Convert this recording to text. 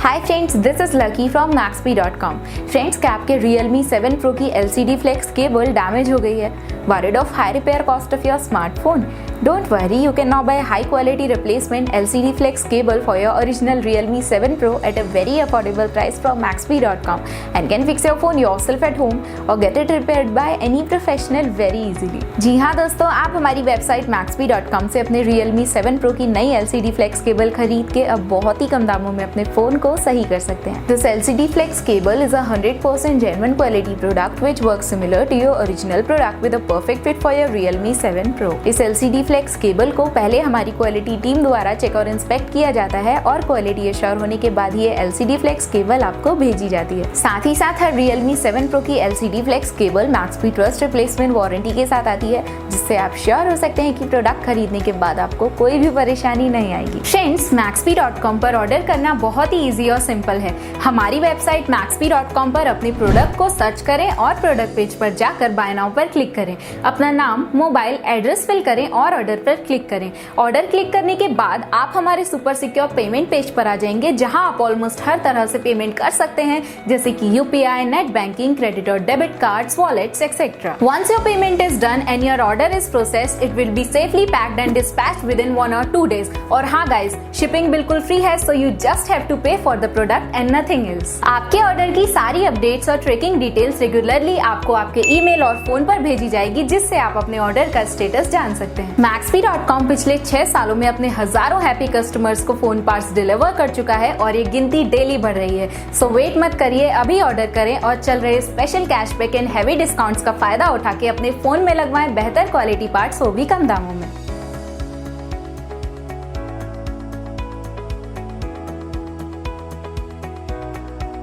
Hi friends, this is lucky from Maxbhi.com। Friends, क्या आपके Realme 7 Pro की LCD flex cable damage हो गई है? Worried of high repair cost of your smartphone? Don't worry, you can now buy high quality replacement LCD flex cable for your original Realme 7 Pro at a very affordable price from Maxbhi.com and can fix your phone yourself at home or get it repaired by any professional very easily। जी हाँ दोस्तों, आप हमारी website Maxbhi.com से अपने Realme 7 Pro की नई LCD flex cable खरीद के अब बहुत ही कम दामों में अपने फोन को सही कर सकते हैं। This LCD flex cable is a 100% genuine quality product which works similar to your original product with a perfect fit for your Realme 7 Pro। इस LCD flex केबल को पहले हमारी क्वालिटी टीम द्वारा चेक और इंस्पेक्ट किया जाता है और क्वालिटी एश्योर होने के बाद ये LCD flex केबल आपको भेजी जाती है। साथ ही साथ हर Realme 7 Pro की LCD flex cable Maxbhi trust replacement warranty के साथ आती है, जिससे आप श्योर हो सकते हैं कि प्रोडक्ट खरीदने के बाद आपको कोई भी परेशानी नहीं आएगी। फ्रेंड्स, Maxbhi.com पर ऑर्डर करना बहुत ही इजी और सिंपल है। हमारी वेबसाइट Maxbhi.com पर अपने प्रोडक्ट को सर्च करें और प्रोडक्ट पेज पर जाकर बाय नाउ पर क्लिक करें। अपना नाम, मोबाइल, एड्रेस फिल करें और ऑर्डर पर क्लिक करें। ऑर्डर क्लिक करने के बाद आप हमारे सुपर सिक्योर पेमेंट पेज पर आ जाएंगे, जहां आप ऑलमोस्ट हर तरह से पेमेंट कर सकते हैं, जैसे कि यूपीआई, नेट बैंकिंग, क्रेडिट और debit cards, wallets etcetera. Once your payment is done and your order is processed, it will be safely packed and dispatched within 1 or 2 days। और हाँ गाइस, शिपिंग बिल्कुल free है, so you just have to pay for the product and nothing else. आपके order की सारी updates और tracking details regularly आपको आपके ईमेल और फोन पर भेजी जाएगी, जिससे आप अपने ऑर्डर का स्टेटस जान सकते हैं। Maxbhi.com पिछले 6 सालों में अपने हजारों हैप्पी कस्टमर्स को फोन पार्ट्स डिलीवर कर चुका है और ये गिनती डेली बढ़ रही है। सो वेट मत करिए, अभी ऑर्डर करें और चल रहे special cashback and heavy discounts का फायदा उठा के अपने फोन में लगवाएं बेहतर क्वालिटी पार्ट्स, वो भी कम दामों में।